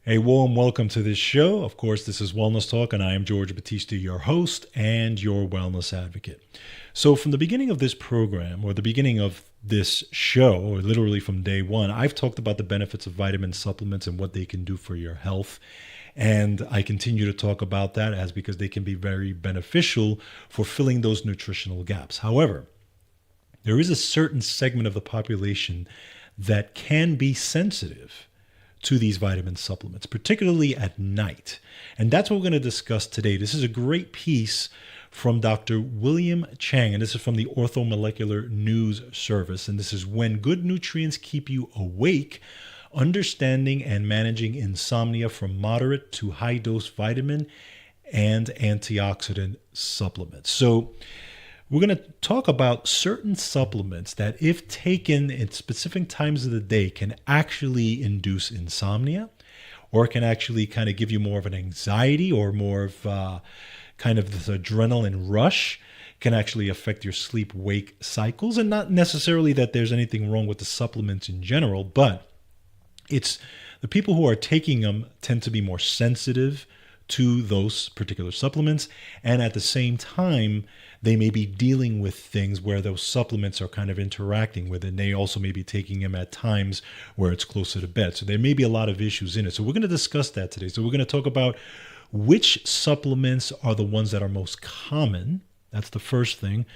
A warm welcome to this show. Of course, this is Wellness Talk, and I am George Batista, your host and your wellness advocate. So from the beginning of this program, or the beginning of this show, or literally from day one, I've talked about the benefits of vitamin supplements and what they can do for your health. And I continue to talk about that because they can be very beneficial for filling those nutritional gaps. However, there is a certain segment of the population that can be sensitive to these vitamin supplements, particularly at night. And that's what we're going to discuss today. This is a great piece from Dr. William Chang, and this is from the Orthomolecular News Service. And this is When Good Nutrients Keep You Awake, Understanding and Managing Insomnia from Moderate to High Dose Vitamin and Antioxidant Supplements. So we're going to talk about certain supplements that, if taken at specific times of the day, can actually induce insomnia, or can actually kind of give you more of an anxiety or more of kind of this adrenaline rush, can actually affect your sleep-wake cycles. And not necessarily that there's anything wrong with the supplements in general, but it's the people who are taking them tend to be more sensitive to those particular supplements. And at the same time, they may be dealing with things where those supplements are kind of interacting with it. And they also may be taking them at times where it's closer to bed. So there may be a lot of issues in it. So we're going to discuss that today. So we're going to talk about which supplements are the ones that are most common. That's the first thing.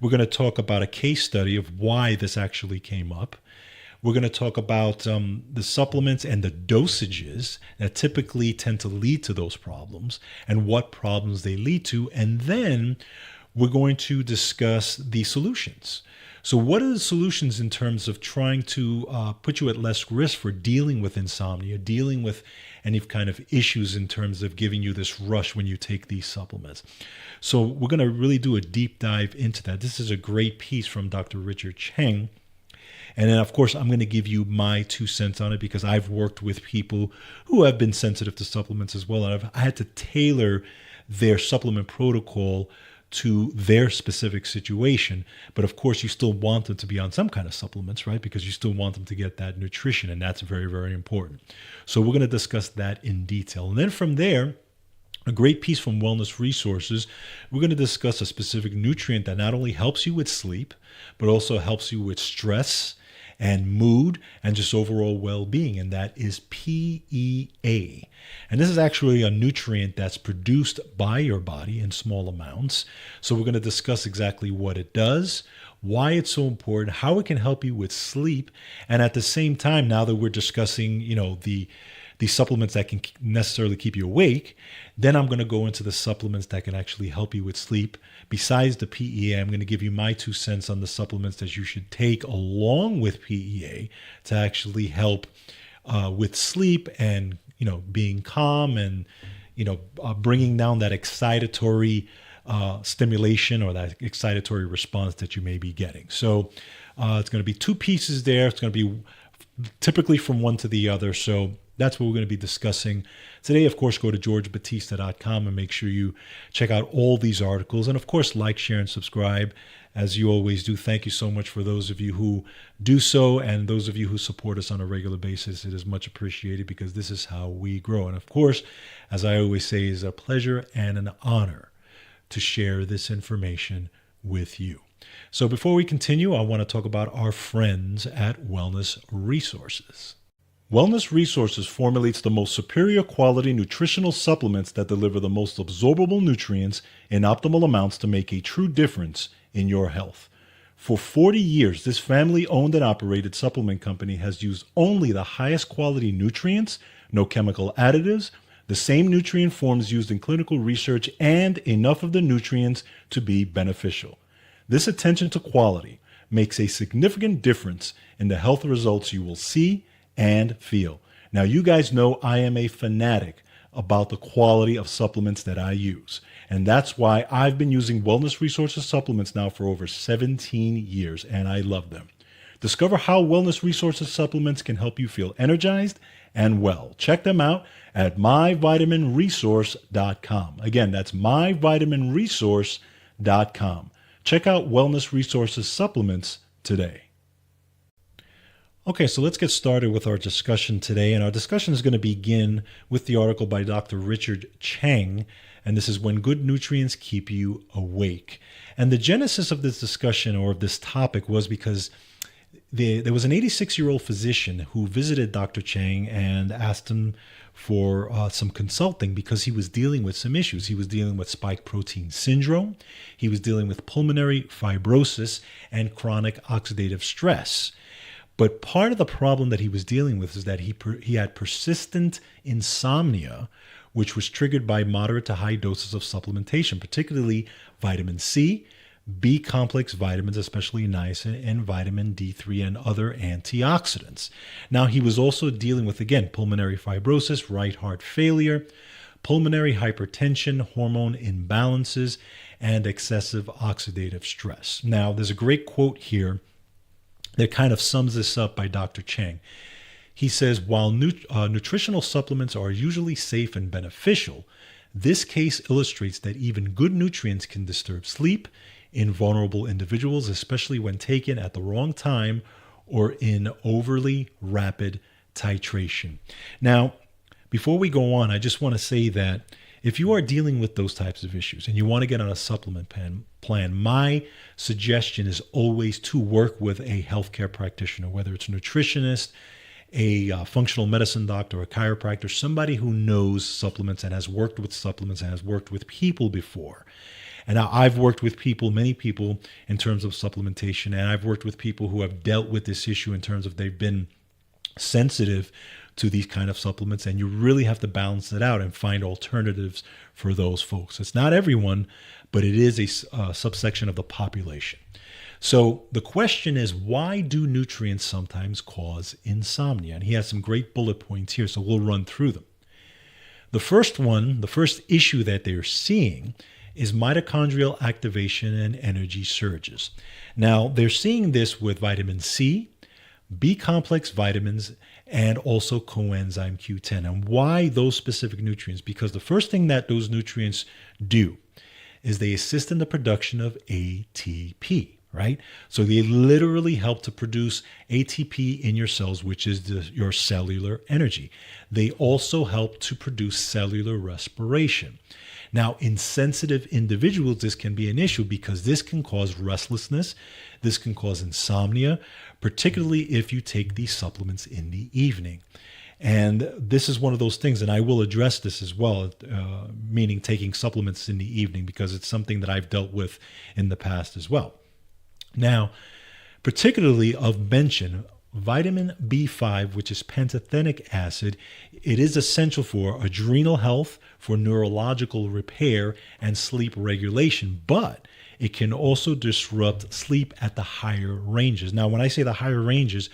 We're going to talk about a case study of why this actually came up. We're going to talk about the supplements and the dosages that typically tend to lead to those problems and what problems they lead to. And then we're going to discuss the solutions. So what are the solutions in terms of trying to put you at less risk for dealing with insomnia, dealing with any kind of issues in terms of giving you this rush when you take these supplements? So we're going to really do a deep dive into that. This is a great piece from Dr. Richard Chang. And then, of course, I'm going to give you my 2 cents on it because I've worked with people who have been sensitive to supplements as well. And I had to tailor their supplement protocol to their specific situation. But of course, you still want them to be on some kind of supplements, right? Because you still want them to get that nutrition. And that's very, very important. So we're going to discuss that in detail. And then from there, a great piece from Wellness Resources, we're going to discuss a specific nutrient that not only helps you with sleep, but also helps you with stress and mood and just overall well-being, and that is PEA. And this is actually a nutrient that's produced by your body in small amounts. So we're going to discuss exactly what it does, why it's so important, how it can help you with sleep, and at the same time, now that we're discussing, the supplements that can necessarily keep you awake, then I'm going to go into the supplements that can actually help you with sleep. Besides the PEA, I'm going to give you my 2 cents on the supplements that you should take along with PEA to actually help with sleep and, being calm and, bringing down that excitatory stimulation or that excitatory response that you may be getting. So it's going to be 2 pieces there. It's going to be typically from one to the other. So that's what we're going to be discussing today. Of course, go to georgebatista.com and make sure you check out all these articles. And of course, like, share, and subscribe as you always do. Thank you so much for those of you who do so, and those of you who support us on a regular basis. It is much appreciated because this is how we grow. And of course, as I always say, it's a pleasure and an honor to share this information with you. So before we continue, I want to talk about our friends at Wellness Resources. Wellness Resources formulates the most superior quality nutritional supplements that deliver the most absorbable nutrients in optimal amounts to make a true difference in your health. For 40 years, this family-owned and operated supplement company has used only the highest quality nutrients, no chemical additives, the same nutrient forms used in clinical research, and enough of the nutrients to be beneficial. This attention to quality makes a significant difference in the health results you will see and feel. Now, you guys know I am a fanatic about the quality of supplements that I use. And that's why I've been using Wellness Resources supplements now for over 17 years, and I love them. Discover how Wellness Resources supplements can help you feel energized and well. Check them out at myvitaminresource.com. Again, that's myvitaminresource.com. Check out Wellness Resources supplements today. Okay, so let's get started with our discussion today. And our discussion is going to begin with the article by Dr. Richard Chang. And this is When Good Nutrients Keep You Awake. And the genesis of this discussion or of this topic was because there was an 86-year-old physician who visited Dr. Chang and asked him for some consulting because he was dealing with some issues. He was dealing with spike protein syndrome. He was dealing with pulmonary fibrosis and chronic oxidative stress. But part of the problem that he was dealing with is that he had persistent insomnia, which was triggered by moderate to high doses of supplementation, particularly vitamin C, B complex vitamins, especially niacin, and vitamin D3 and other antioxidants. Now, he was also dealing with, again, pulmonary fibrosis, right heart failure, pulmonary hypertension, hormone imbalances, and excessive oxidative stress. Now, there's a great quote here that kind of sums this up by Dr. Chang. He says, while nutritional supplements are usually safe and beneficial, this case illustrates that even good nutrients can disturb sleep in vulnerable individuals, especially when taken at the wrong time or in overly rapid titration. Now, before we go on, I just want to say that if you are dealing with those types of issues and you want to get on a supplement plan, my suggestion is always to work with a healthcare practitioner, whether it's a nutritionist, a functional medicine doctor, a chiropractor, somebody who knows supplements and has worked with supplements and has worked with people before. And now I've worked with people, many people, in terms of supplementation, and I've worked with people who have dealt with this issue in terms of they've been sensitive to these kind of supplements, and you really have to balance it out and find alternatives for those folks. It's not everyone, but it is a subsection of the population. So the question is, why do nutrients sometimes cause insomnia? And he has some great bullet points here, so we'll run through them. The first issue that they're seeing is mitochondrial activation and energy surges. Now, they're seeing this with vitamin C, B complex vitamins, and also coenzyme Q10. And why those specific nutrients? Because the first thing that those nutrients do is they assist in the production of ATP, right? So they literally help to produce ATP in your cells, which is your cellular energy. They also help to produce cellular respiration. Now, in sensitive individuals, this can be an issue because this can cause restlessness. This can cause insomnia, particularly if you take these supplements in the evening. And this is one of those things, and I will address this as well, meaning taking supplements in the evening, because it's something that I've dealt with in the past as well. Now, particularly of mention, vitamin B5, which is pantothenic acid, it is essential for adrenal health, for neurological repair, and sleep regulation, but it can also disrupt sleep at the higher ranges. Now, when I say the higher ranges,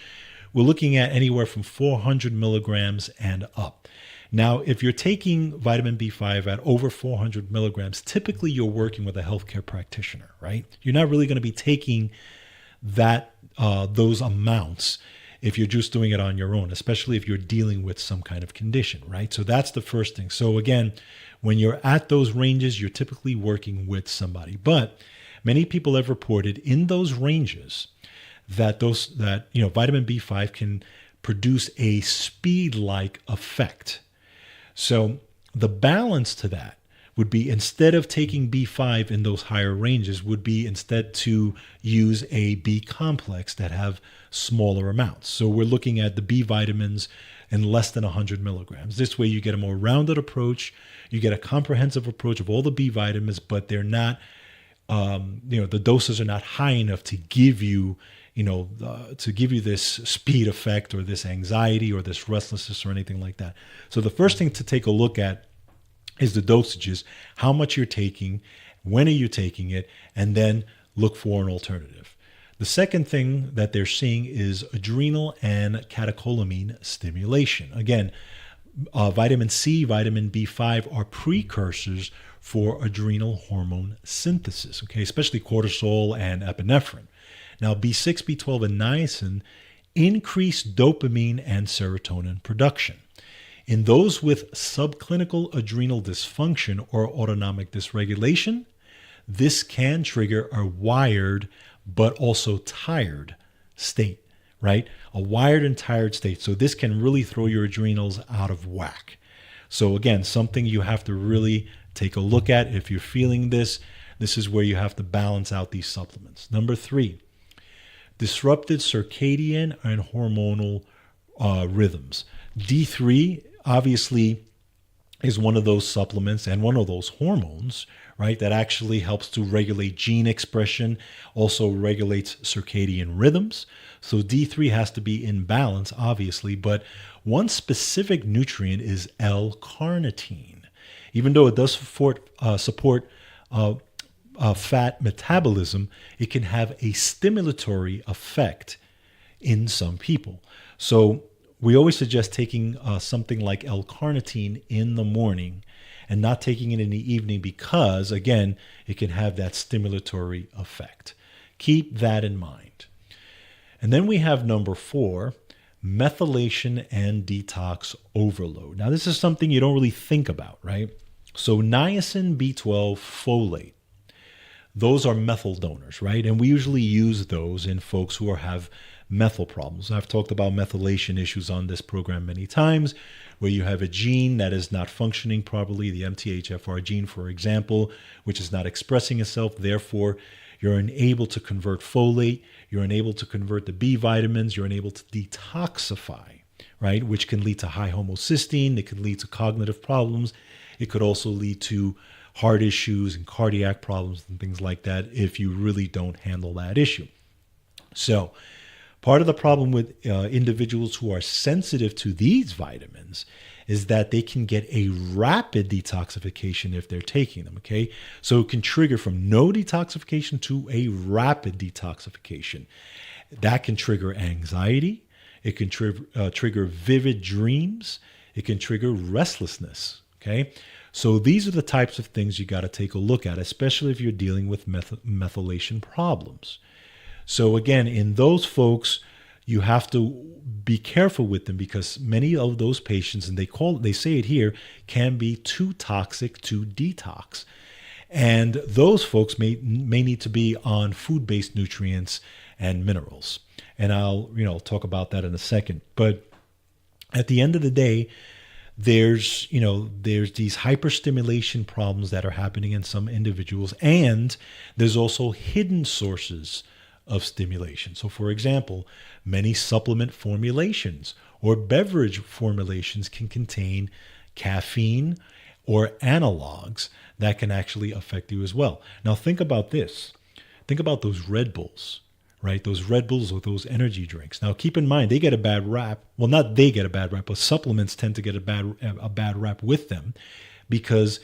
we're looking at anywhere from 400 milligrams and up. Now, if you're taking vitamin B5 at over 400 milligrams, typically you're working with a healthcare practitioner, right? You're not really going to be taking those amounts if you're just doing it on your own, especially if you're dealing with some kind of condition, right? So that's the first thing. So again, when you're at those ranges, you're typically working with somebody. But many people have reported in those ranges that vitamin B5 can produce a speed-like effect. So the balance to that would be, instead of taking B5 in those higher ranges, would be instead to use a B complex that have smaller amounts. So we're looking at the B vitamins in less than 100 milligrams. This way you get a more rounded approach. You get a comprehensive approach of all the B vitamins, but they're not, the doses are not high enough to give you this speed effect or this anxiety or this restlessness or anything like that. So the first thing to take a look at is the dosages, how much you're taking, when are you taking it, and then look for an alternative. The second thing that they're seeing is adrenal and catecholamine stimulation. Again, vitamin C, vitamin B5 are precursors for adrenal hormone synthesis, okay, especially cortisol and epinephrine. Now, B6, B12, and niacin increase dopamine and serotonin production. In those with subclinical adrenal dysfunction or autonomic dysregulation, this can trigger a wired but also tired state, right? A wired and tired state. So this can really throw your adrenals out of whack. So again, something you have to really take a look at. If you're feeling this, this is where you have to balance out these supplements. Number 3, disrupted circadian and hormonal rhythms. D3 obviously is one of those supplements and one of those hormones, right, that actually helps to regulate gene expression, also regulates circadian rhythms. So D3 has to be in balance, obviously, but one specific nutrient is L-carnitine. Even though it does support fat metabolism, it can have a stimulatory effect in some people. So we always suggest taking something like L-carnitine in the morning and not taking it in the evening because, again, it can have that stimulatory effect. Keep that in mind. And then we have number 4, methylation and detox overload. Now, this is something you don't really think about, right? So niacin, B12, folate, those are methyl donors, right? And we usually use those in folks who have methyl problems. I've talked about methylation issues on this program many times, where you have a gene that is not functioning properly, the MTHFR gene, for example, which is not expressing itself. Therefore, you're unable to convert folate, you're unable to convert the B vitamins, you're unable to detoxify, right? Which can lead to high homocysteine, it can lead to cognitive problems. It could also lead to heart issues and cardiac problems and things like that if you really don't handle that issue. So part of the problem with individuals who are sensitive to these vitamins is that they can get a rapid detoxification if they're taking them, okay? So it can trigger from no detoxification to a rapid detoxification. That can trigger anxiety. It can trigger vivid dreams. It can trigger restlessness, okay? So these are the types of things you got to take a look at, especially if you're dealing with methylation problems. So again, in those folks, you have to be careful with them because many of those patients, and they say it here, can be too toxic to detox. And those folks may need to be on food-based nutrients and minerals. And I'll talk about that in a second. But at the end of the day, there's these hyperstimulation problems that are happening in some individuals, and there's also hidden sources of stimulation. So for example, many supplement formulations or beverage formulations can contain caffeine or analogs that can actually affect you as well. Now think about this. Think about those Red Bulls, right? Those Red Bulls or those energy drinks. Now keep in mind, they get a bad rap. Well, not they get a bad rap, but supplements tend to get a bad rap with them because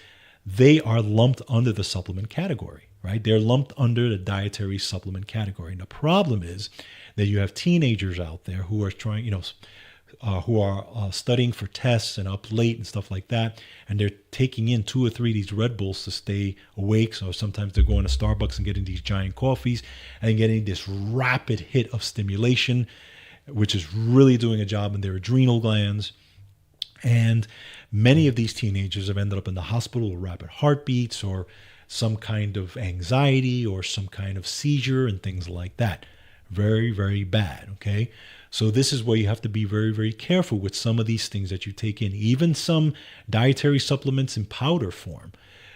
they are lumped under the supplement category, right? They're lumped under the dietary supplement category. And the problem is that you have teenagers out there who are trying, who are studying for tests and up late and stuff like that, and they're taking in 2 or 3 of these Red Bulls to stay awake. So sometimes they're going to Starbucks and getting these giant coffees and getting this rapid hit of stimulation, which is really doing a job in their adrenal glands. And many of these teenagers have ended up in the hospital with rapid heartbeats or some kind of anxiety or some kind of seizure and things like that. Very, very bad, okay? So this is where you have to be very, very careful with some of these things that you take in, even some dietary supplements in powder form.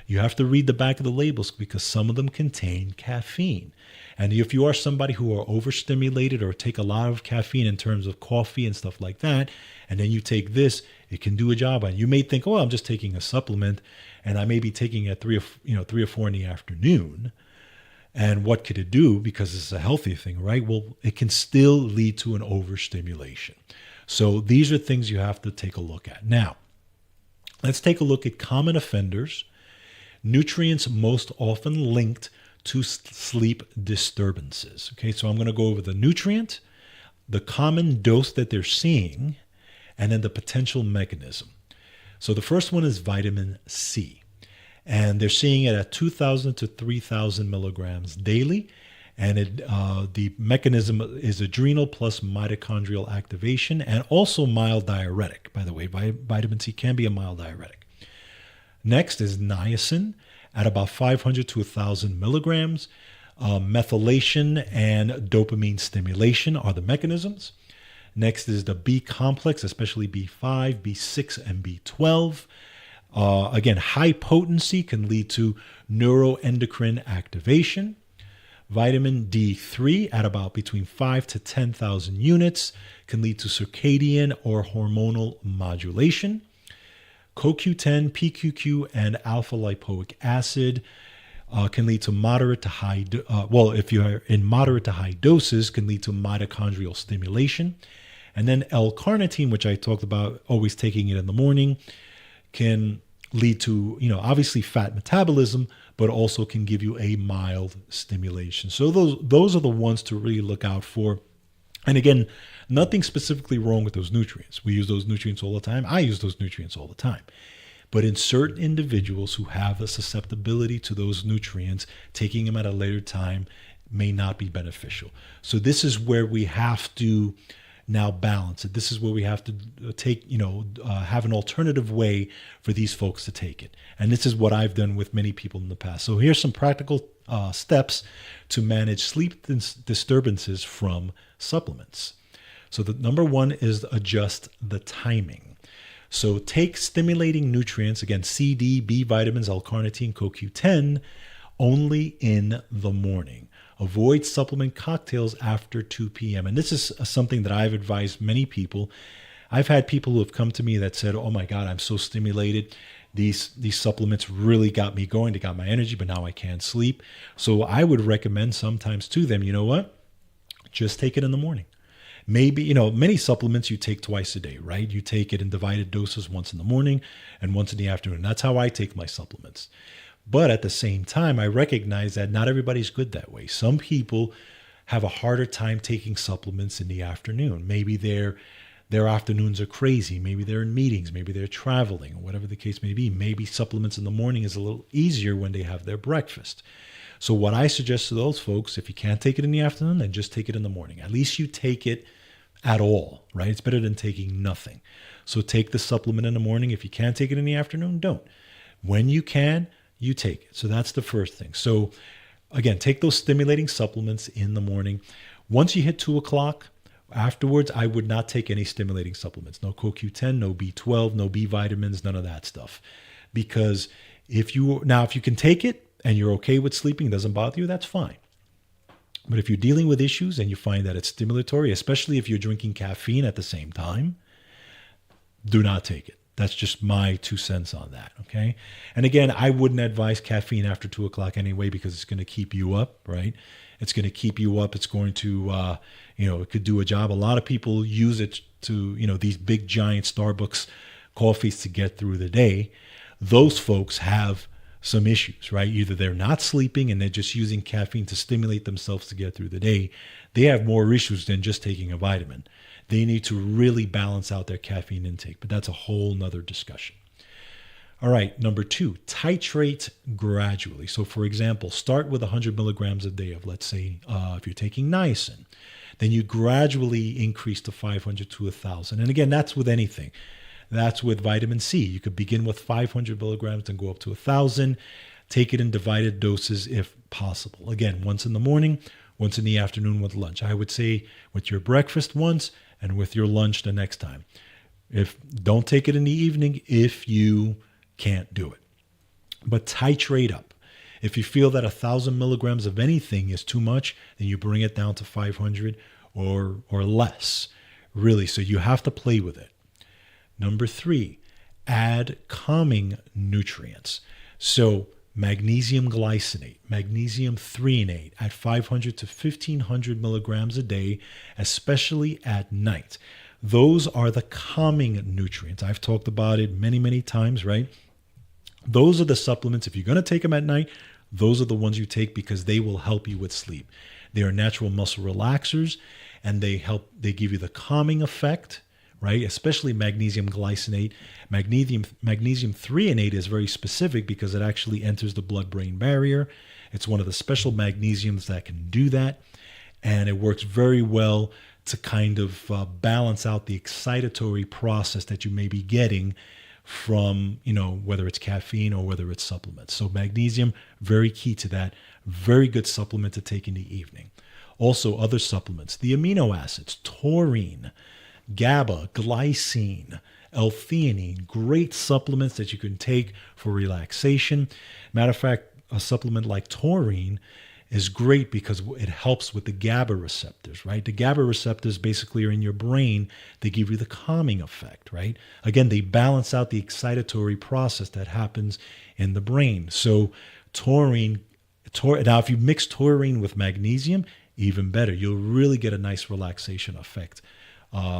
You have to read the back of the labels because some of them contain caffeine. And if you are somebody who are overstimulated or take a lot of caffeine in terms of coffee and stuff like that, and then you take this, it can do a job on you. You may think, oh, I'm just taking a supplement and I may be taking it at 3 or 4 in the afternoon. And what could it do? Because it's a healthy thing, right? Well, it can still lead to an overstimulation. So these are things you have to take a look at. Now, let's take a look at common offenders, nutrients most often linked to sleep disturbances. Okay, so I'm going to go over the nutrient, the common dose that they're seeing, and then the potential mechanism. So the first one is vitamin C. And they're seeing it at 2,000 to 3,000 milligrams daily. And the mechanism is adrenal plus mitochondrial activation and also mild diuretic. By the way, vitamin C can be a mild diuretic. Next is niacin at about 500 to 1,000 milligrams. Methylation and dopamine stimulation are the mechanisms. Next is the B complex, especially B5, B6, and B12. Again, high potency can lead to neuroendocrine activation. Vitamin D3 at about between 5 to 10,000 units can lead to circadian or hormonal modulation. CoQ10, PQQ, and alpha lipoic acid can lead to moderate to high, if you're in moderate to high doses, can lead to mitochondrial stimulation. And then L-carnitine, which I talked about, always taking it in the morning, can lead to, obviously fat metabolism, but also can give you a mild stimulation. So those are the ones to really look out for. And again, nothing specifically wrong with those nutrients. We use those nutrients all the time. I use those nutrients all the time. But in certain individuals who have a susceptibility to those nutrients, taking them at a later time may not be beneficial. So this is where we have to now balance it. This is where we have to take, have an alternative way for these folks to take it. And this is what I've done with many people in the past. So here's some practical steps to manage sleep disturbances from supplements. So the number one is adjust the timing. So take stimulating nutrients, again, C, D, B vitamins, L-carnitine, CoQ10, only in the morning. Avoid supplement cocktails after 2 p.m. And this is something that I've advised many people. I've had people who have come to me that said, oh my God, I'm so stimulated. These supplements really got me going. They got my energy, but now I can't sleep. So I would recommend sometimes to them, you know what? Just take it in the morning. Maybe, many supplements you take twice a day, right? You take it in divided doses, once in the morning and once in the afternoon. That's how I take my supplements. But at the same time, I recognize that not everybody's good that way. Some people have a harder time taking supplements in the afternoon. Maybe their afternoons are crazy. Maybe they're in meetings. Maybe they're traveling, or whatever the case may be. Maybe supplements in the morning is a little easier when they have their breakfast. So what I suggest to those folks, if you can't take it in the afternoon, then just take it in the morning. At least you take it at all, right? It's better than taking nothing. So take the supplement in the morning. If you can't take it in the afternoon, don't. When you can, you take it. So that's the first thing. So again, take those stimulating supplements in the morning. Once you hit 2 o'clock, afterwards, I would not take any stimulating supplements. No CoQ10, no B12, no B vitamins, none of that stuff. Because if you can take it and you're okay with sleeping, it doesn't bother you, that's fine. But if you're dealing with issues and you find that it's stimulatory, especially if you're drinking caffeine at the same time, do not take it. That's just my 2 cents on that, okay? And again, I wouldn't advise caffeine after 2 o'clock anyway, because it's going to keep you up, right? It's going to keep you up. It's going to, it could do a job. A lot of people use it to, these big giant Starbucks coffees to get through the day. Those folks have some issues, right? Either they're not sleeping and they're just using caffeine to stimulate themselves to get through the day. They have more issues than just taking a vitamin. They need to really balance out their caffeine intake, but that's a whole nother discussion. All right, number 2, titrate gradually. So for example, start with 100 milligrams a day of, let's say, if you're taking niacin, then you gradually increase to 500 to 1,000. And again, that's with anything. That's with vitamin C. You could begin with 500 milligrams and go up to 1,000. Take it in divided doses if possible. Again, once in the morning, once in the afternoon with lunch. I would say with your breakfast once and with your lunch the next time. Don't take it in the evening if you can't do it. But titrate up. If you feel that 1,000 milligrams of anything is too much, then you bring it down to 500 or less, really. So you have to play with it. Number 3, add calming nutrients. So magnesium glycinate, magnesium threonate at 500 to 1,500 milligrams a day, especially at night. Those are the calming nutrients. I've talked about it many, many times, right? Those are the supplements. If you're going to take them at night, those are the ones you take because they will help you with sleep. They are natural muscle relaxers, and they give you the calming effect, right? Especially magnesium glycinate. Magnesium threonate is very specific because it actually enters the blood-brain barrier. It's one of the special magnesiums that can do that. And it works very well to kind of balance out the excitatory process that you may be getting from, whether it's caffeine or whether it's supplements. So magnesium, very key to that. Very good supplement to take in the evening. Also, other supplements, the amino acids, taurine, GABA, glycine, L-theanine, great supplements that you can take for relaxation. Matter of fact, a supplement like taurine is great because it helps with the GABA receptors, right? The GABA receptors basically are in your brain. They give you the calming effect, right? Again, they balance out the excitatory process that happens in the brain. So now if you mix taurine with magnesium, even better. You'll really get a nice relaxation effect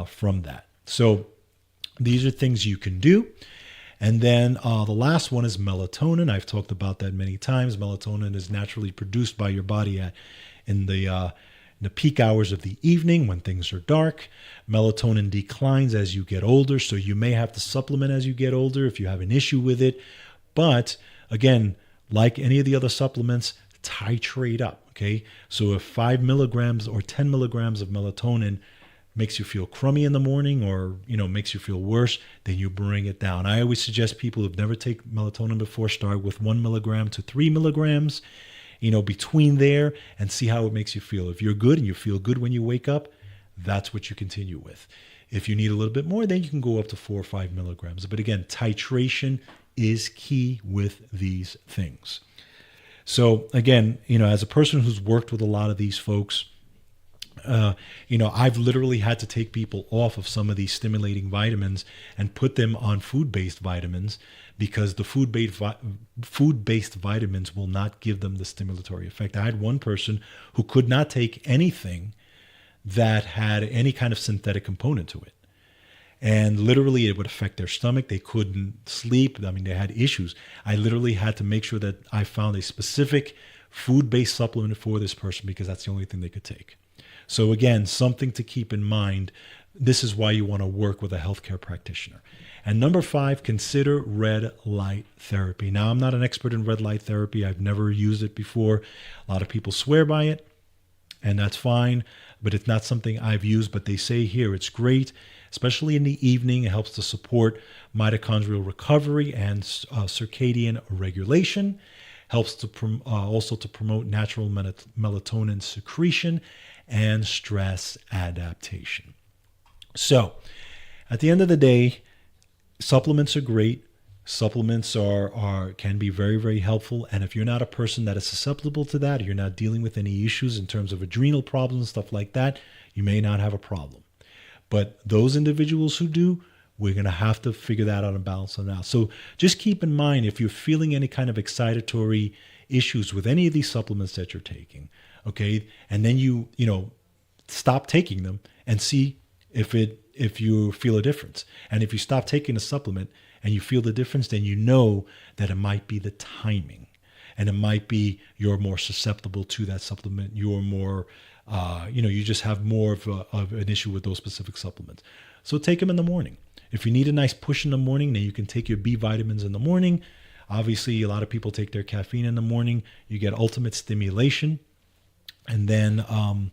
from that. So these are things you can do. And then the last one is melatonin. I've talked about that many times. Melatonin is naturally produced by your body in the peak hours of the evening when things are dark. Melatonin declines as you get older, so you may have to supplement as you get older if you have an issue with it. But again, like any of the other supplements, titrate up, okay? So if 5 milligrams or 10 milligrams of melatonin makes you feel crummy in the morning or, makes you feel worse, then you bring it down. I always suggest people who've never taken melatonin before start with 1 milligram to 3 milligrams, between there, and see how it makes you feel. If you're good and you feel good when you wake up, that's what you continue with. If you need a little bit more, then you can go up to 4 or 5 milligrams. But again, titration is key with these things. So again, as a person who's worked with a lot of these folks, I've literally had to take people off of some of these stimulating vitamins and put them on food-based vitamins because the food-based vitamins will not give them the stimulatory effect. I had one person who could not take anything that had any kind of synthetic component to it. And literally it would affect their stomach. They couldn't sleep. They had issues. I literally had to make sure that I found a specific food-based supplement for this person because that's the only thing they could take. So again, something to keep in mind. This is why you want to work with a healthcare practitioner. And number 5, consider red light therapy. Now, I'm not an expert in red light therapy. I've never used it before. A lot of people swear by it, and that's fine, but it's not something I've used. But they say here it's great, especially in the evening. It helps to support mitochondrial recovery and circadian regulation. Helps to also to promote natural melatonin secretion and stress adaptation. So, at the end of the day, supplements are great. Supplements can be very, very helpful. And if you're not a person that is susceptible to that, or you're not dealing with any issues in terms of adrenal problems, stuff like that, you may not have a problem. But those individuals who do, we're going to have to figure that out and balance it out. So just keep in mind, if you're feeling any kind of excitatory issues with any of these supplements that you're taking, okay, and then you stop taking them and see if you feel a difference. And if you stop taking a supplement and you feel the difference, then you know that it might be the timing, and it might be you're more susceptible to that supplement. You're more, you just have more of an issue with those specific supplements. So take them in the morning. If you need a nice push in the morning, then you can take your B vitamins in the morning. Obviously, a lot of people take their caffeine in the morning. You get ultimate stimulation, and then and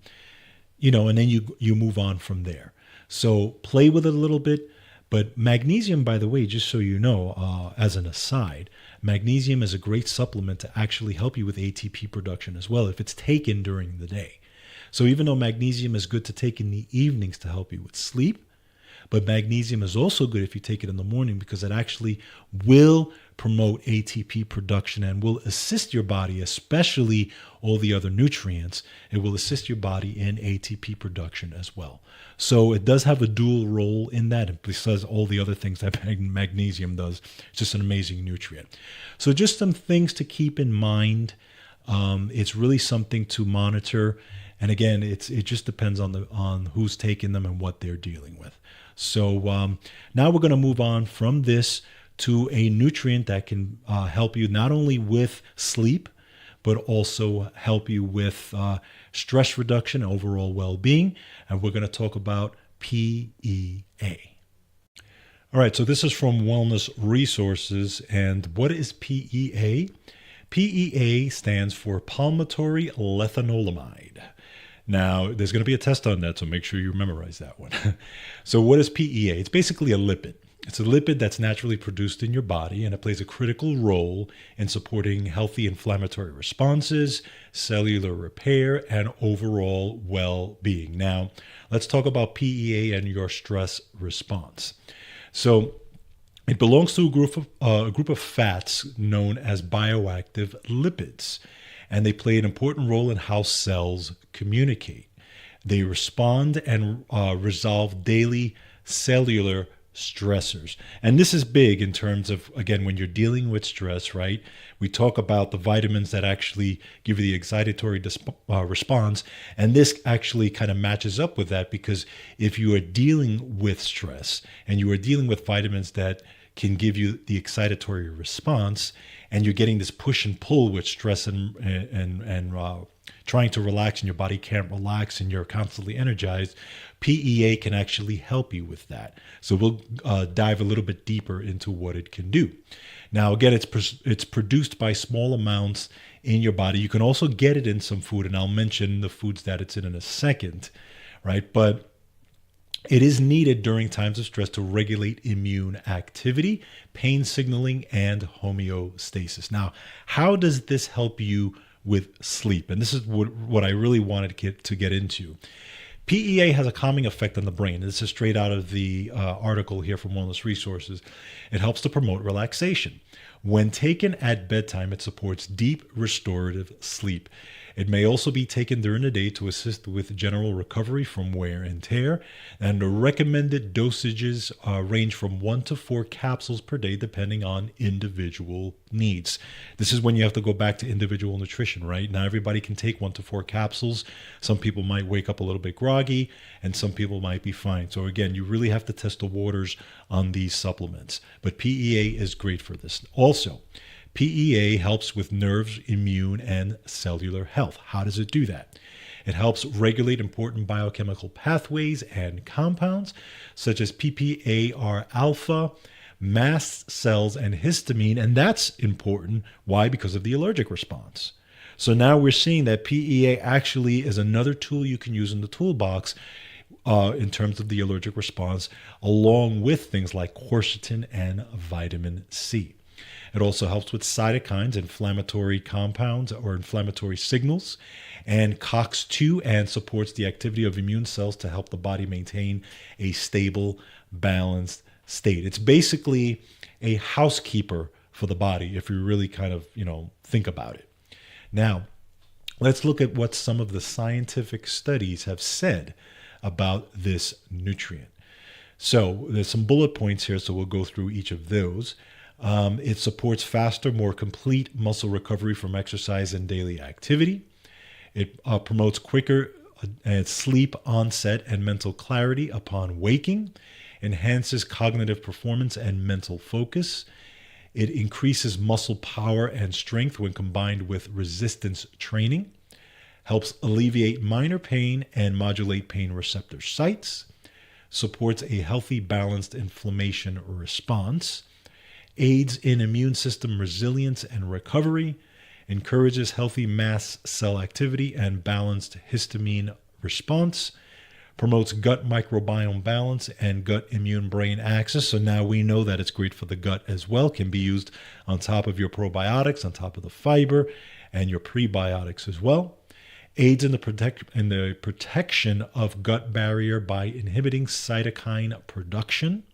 then you move on from there. So play with it a little bit. But magnesium, by the way, just so you know, as an aside, magnesium is a great supplement to actually help you with ATP production as well if it's taken during the day. So even though magnesium is good to take in the evenings to help you with sleep, but magnesium is also good if you take it in the morning because it actually will promote ATP production and will assist your body, especially all the other nutrients. It will assist your body in ATP production as well. So it does have a dual role in that, besides all the other things that magnesium does. It's just an amazing nutrient. So just some things to keep in mind. It's really something to monitor. And again, it just depends on who's taking them and what they're dealing with. So now we're going to move on from this to a nutrient that can help you not only with sleep, but also help you with stress reduction, overall well-being. And we're going to talk about PEA. All right, so this is from Wellness Resources. And what is PEA? PEA stands for palmitory lethanolamide. Now, there's going to be a test on that, so make sure you memorize that one. So what is PEA? It's basically a lipid. It's a lipid that's naturally produced in your body, and it plays a critical role in supporting healthy inflammatory responses, cellular repair, and overall well-being. Now, let's talk about PEA and your stress response. So, it belongs to a group of fats known as bioactive lipids, and they play an important role in how cells communicate. They respond and resolve daily cellular stressors. And this is big in terms of, again, when you're dealing with stress, right? We talk about the vitamins that actually give you the excitatory response. And this actually kind of matches up with that, because if you are dealing with stress and you are dealing with vitamins that can give you the excitatory response, and you're getting this push and pull with stress and trying to relax, and your body can't relax and you're constantly energized, PEA can actually help you with that. So we'll dive a little bit deeper into what it can do. Now, again, it's produced by small amounts in your body. You can also get it in some food, and I'll mention the foods that it's in a second, right? But it is needed during times of stress to regulate immune activity, pain signaling, and homeostasis. Now, how does this help you with sleep? And this is what I really wanted to get into. PEA has a calming effect on the brain. This is straight out of the article here from Wellness Resources. It helps to promote relaxation. When taken at bedtime, it supports deep restorative sleep. It may also be taken during the day to assist with general recovery from wear and tear. And the recommended dosages range from 1 to 4 capsules per day, depending on individual needs. This is when you have to go back to individual nutrition, right? Now, everybody can take 1 to 4 capsules. Some people might wake up a little bit groggy, and some people might be fine. So again, you really have to test the waters on these supplements. But PEA is great for this. Also, PEA helps with nerves, immune, and cellular health. How does it do that? It helps regulate important biochemical pathways and compounds such as PPAR alpha, mast cells, and histamine. And that's important. Why? Because of the allergic response. So now we're seeing that PEA actually is another tool you can use in the toolbox in terms of the allergic response, along with things like quercetin and vitamin C. It also helps with cytokines, inflammatory compounds or inflammatory signals, and COX-2, and supports the activity of immune cells to help the body maintain a stable, balanced state. It's basically a housekeeper for the body if you really kind of, think about it. Now, let's look at what some of the scientific studies have said about this nutrient. So there's some bullet points here, so we'll go through each of those. It supports faster, more complete muscle recovery from exercise and daily activity. It promotes quicker sleep onset and mental clarity upon waking, enhances cognitive performance and mental focus. It increases muscle power and strength when combined with resistance training, helps alleviate minor pain and modulate pain receptor sites, supports a healthy, balanced inflammation response, aids in immune system resilience and recovery, encourages healthy mast cell activity and balanced histamine response, promotes gut microbiome balance and gut immune-brain axis. So now we know that it's great for the gut as well. Can be used on top of your probiotics, on top of the fiber, and your prebiotics as well. Aids in the protection of gut barrier by inhibiting cytokine production.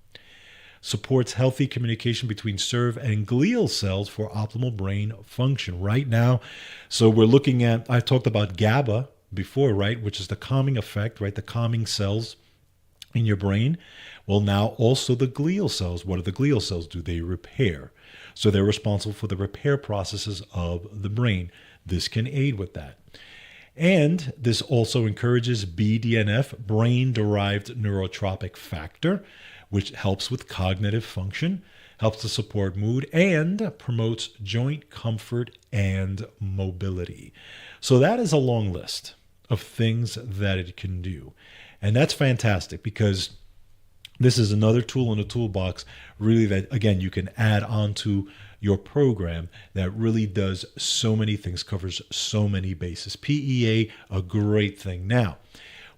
Supports healthy communication between nerve and glial cells for optimal brain function. Right now, so we're looking at, I talked about GABA before, right, which is the calming effect, right, the calming cells in your brain. Well, now also the glial cells. What do the glial cells do? They repair. So they're responsible for the repair processes of the brain. This can aid with that. And this also encourages BDNF, brain-derived neurotrophic factor, which helps with cognitive function, helps to support mood, and promotes joint comfort and mobility. So that is a long list of things that it can do. And that's fantastic, because this is another tool in the toolbox, really, that, again, you can add onto your program that really does so many things, covers so many bases. PEA, a great thing. Now,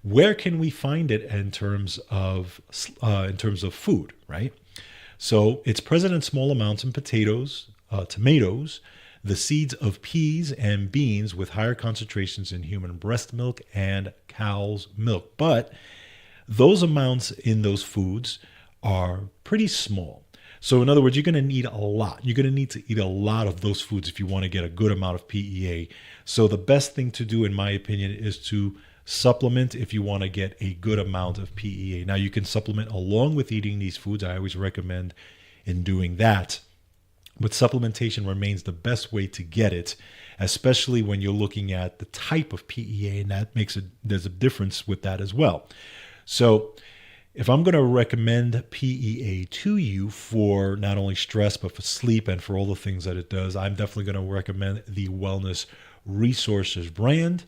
where can we find it in terms of food, right? So it's present in small amounts in potatoes, tomatoes, the seeds of peas and beans, with higher concentrations in human breast milk and cow's milk. But those amounts in those foods are pretty small. So in other words, you're going to need a lot. You're going to need to eat a lot of those foods if you want to get a good amount of PEA. So the best thing to do, in my opinion, is to supplement if you want to get a good amount of PEA. Now, you can supplement along with eating these foods. I always recommend in doing that. But supplementation remains the best way to get it, especially when you're looking at the type of PEA, and there's a difference with that as well. So if I'm going to recommend PEA to you for not only stress, but for sleep and for all the things that it does, I'm definitely going to recommend the Wellness Resources brand,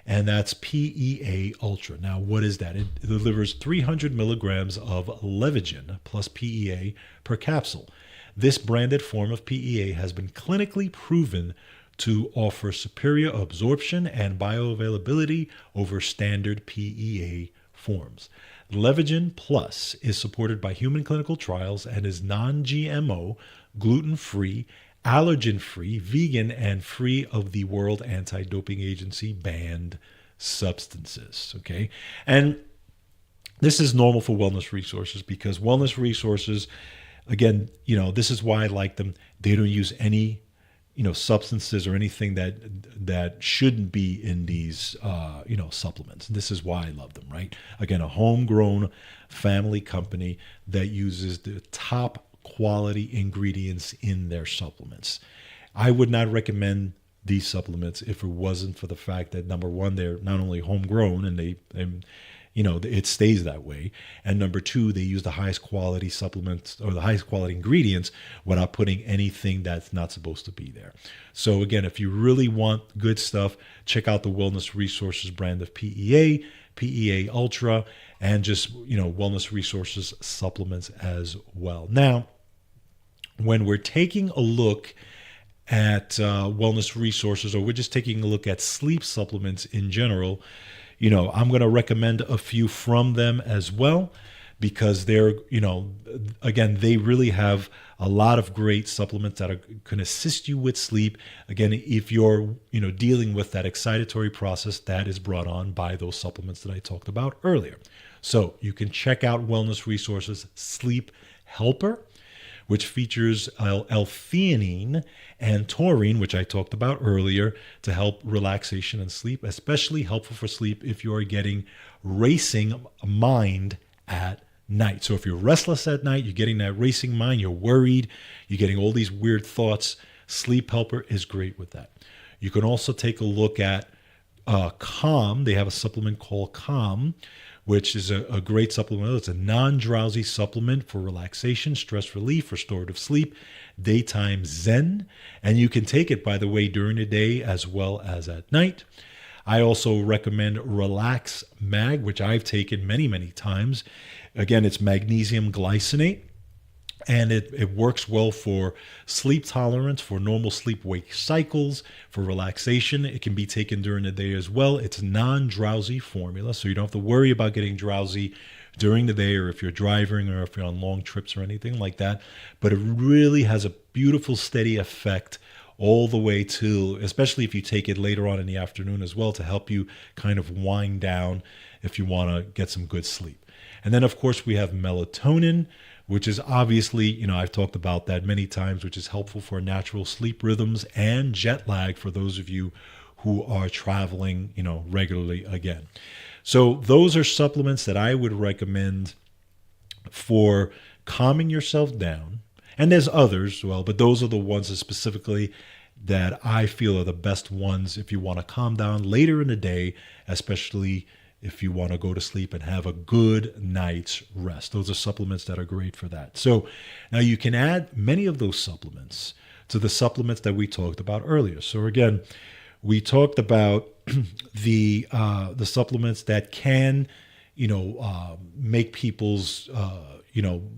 and that's PEA Ultra. Now, what is that? It delivers 300 milligrams of Levagen plus PEA per capsule. This branded form of PEA has been clinically proven to offer superior absorption and bioavailability over standard PEA forms. Levagen Plus is supported by human clinical trials and is non-GMO, gluten-free, allergen-free, vegan, and free of the World Anti-Doping Agency banned substances. Okay, and this is normal for Wellness Resources because Wellness Resources, again, this is why I like them. They don't use any, substances or anything that shouldn't be in these, supplements. This is why I love them, right? Again, a homegrown family company that uses the top quality ingredients in their supplements. I would not recommend these supplements if it wasn't for the fact that, number one, they're not only homegrown and it stays that way. And number two, they use the highest quality supplements or the highest quality ingredients without putting anything that's not supposed to be there. So again, if you really want good stuff, check out the Wellness Resources brand of PEA, PEA Ultra, and just, Wellness Resources supplements as well. Now, when we're taking a look at Wellness Resources, or we're just taking a look at sleep supplements in general, I'm going to recommend a few from them as well because they're, again, they really have a lot of great supplements that can assist you with sleep. Again, if you're, dealing with that excitatory process that is brought on by those supplements that I talked about earlier. So you can check out Wellness Resources Sleep Helper, which features L-theanine and taurine, which I talked about earlier, to help relaxation and sleep, especially helpful for sleep if you are getting racing mind at night. So if you're restless at night, you're getting that racing mind, you're worried, you're getting all these weird thoughts, Sleep Helper is great with that. You can also take a look at Calm. They have a supplement called Calm, which is a great supplement. It's a non-drowsy supplement for relaxation, stress relief, restorative sleep, daytime zen. And you can take it, by the way, during the day as well as at night. I also recommend Relax Mag, which I've taken many, many times. Again, it's magnesium glycinate. And it works well for sleep tolerance, for normal sleep-wake cycles, for relaxation. It can be taken during the day as well. It's a non-drowsy formula, so you don't have to worry about getting drowsy during the day or if you're driving or if you're on long trips or anything like that. But it really has a beautiful, steady effect all the way to, especially if you take it later on in the afternoon as well, to help you kind of wind down if you want to get some good sleep. And then, of course, we have melatonin, which is obviously, I've talked about that many times, which is helpful for natural sleep rhythms and jet lag for those of you who are traveling, regularly again. So those are supplements that I would recommend for calming yourself down. And there's others as well, but those are the ones that specifically that I feel are the best ones if you want to calm down later in the day, especially if you want to go to sleep and have a good night's rest. Those are supplements that are great for that. So now you can add many of those supplements to the supplements that we talked about earlier. So again, we talked about the supplements that can, make people's,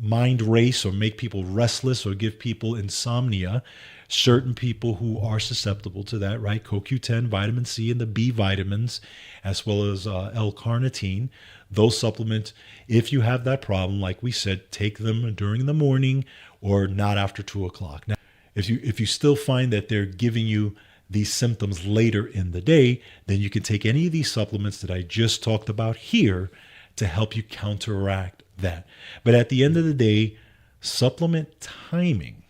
mind race or make people restless or give people insomnia. Certain people who are susceptible to that, right? CoQ10, vitamin C, and the B vitamins, as well as L-carnitine. Those supplements, if you have that problem, like we said, take them during the morning or not after 2 o'clock. Now, if you still find that they're giving you these symptoms later in the day, then you can take any of these supplements that I just talked about here to help you counteract that. But at the end of the day, supplement timing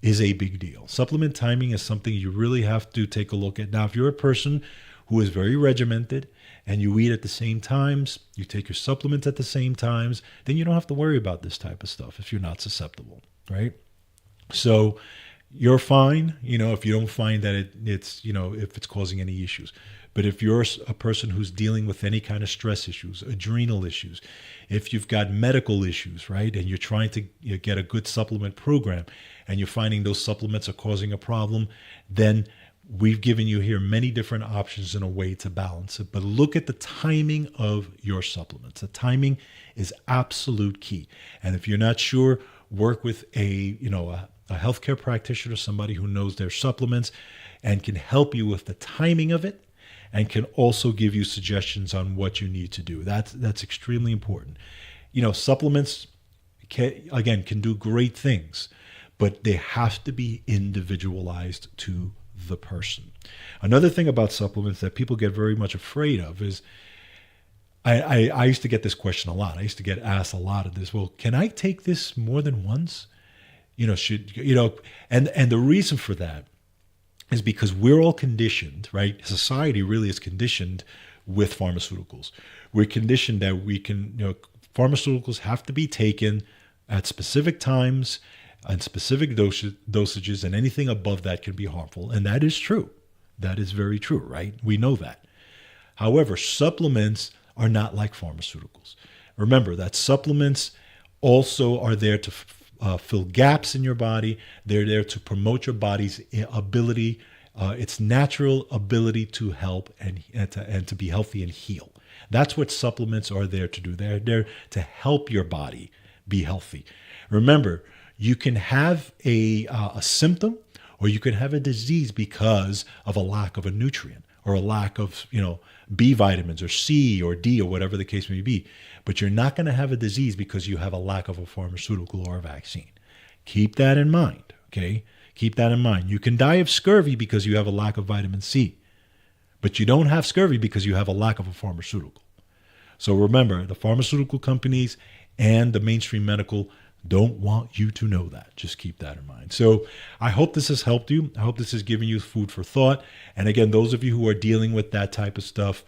is a big deal. Supplement timing is something you really have to take a look at. Now, if you're a person who is very regimented and you eat at the same times, you take your supplements at the same times, then you don't have to worry about this type of stuff if you're not susceptible, right? So you're fine, if you don't find that it's if it's causing any issues. But if you're a person who's dealing with any kind of stress issues, adrenal issues, if you've got medical issues, right, and you're trying to get a good supplement program and you're finding those supplements are causing a problem, then we've given you here many different options and a way to balance it. But look at the timing of your supplements. The timing is absolute key. And if you're not sure, work with a healthcare practitioner, somebody who knows their supplements and can help you with the timing of it, and can also give you suggestions on what you need to do. That's extremely important. Supplements can do great things, but they have to be individualized to the person. Another thing about supplements that people get very much afraid of is, I used to get this question a lot. I used to get asked a lot of this. Well, can I take this more than once? And the reason for that is because we're all conditioned, right? Society really is conditioned with pharmaceuticals. We're conditioned that pharmaceuticals have to be taken at specific times and specific dosages, and anything above that can be harmful. And that is true. That is very true, right? We know that. However, supplements are not like pharmaceuticals. Remember that supplements also are there to fill gaps in your body. They're there to promote your body's ability, its natural ability to help and to be healthy and heal. That's what supplements are there to do. They're there to help your body be healthy. Remember, you can have a symptom or you can have a disease because of a lack of a nutrient or a lack of, B vitamins or C or D or whatever the case may be. But you're not going to have a disease because you have a lack of a pharmaceutical or a vaccine. Keep that in mind, okay? Keep that in mind. You can die of scurvy because you have a lack of vitamin C, but you don't have scurvy because you have a lack of a pharmaceutical. So remember, the pharmaceutical companies and the mainstream medical don't want you to know that. Just keep that in mind. So I hope this has helped you. I hope this has given you food for thought. And again, those of you who are dealing with that type of stuff,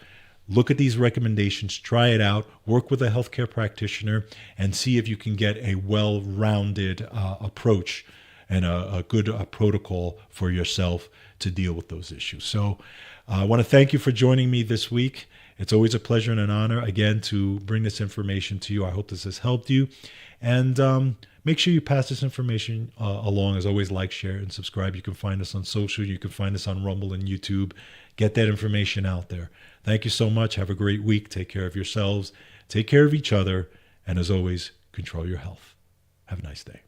look at these recommendations, try it out, work with a healthcare practitioner, and see if you can get a well-rounded approach and a good protocol for yourself to deal with those issues. So I want to thank you for joining me this week. It's always a pleasure and an honor, again, to bring this information to you. I hope this has helped you. And make sure you pass this information along. As always, like, share, and subscribe. You can find us on social. You can find us on Rumble and YouTube. Get that information out there. Thank you so much. Have a great week. Take care of yourselves. Take care of each other. And as always, control your health. Have a nice day.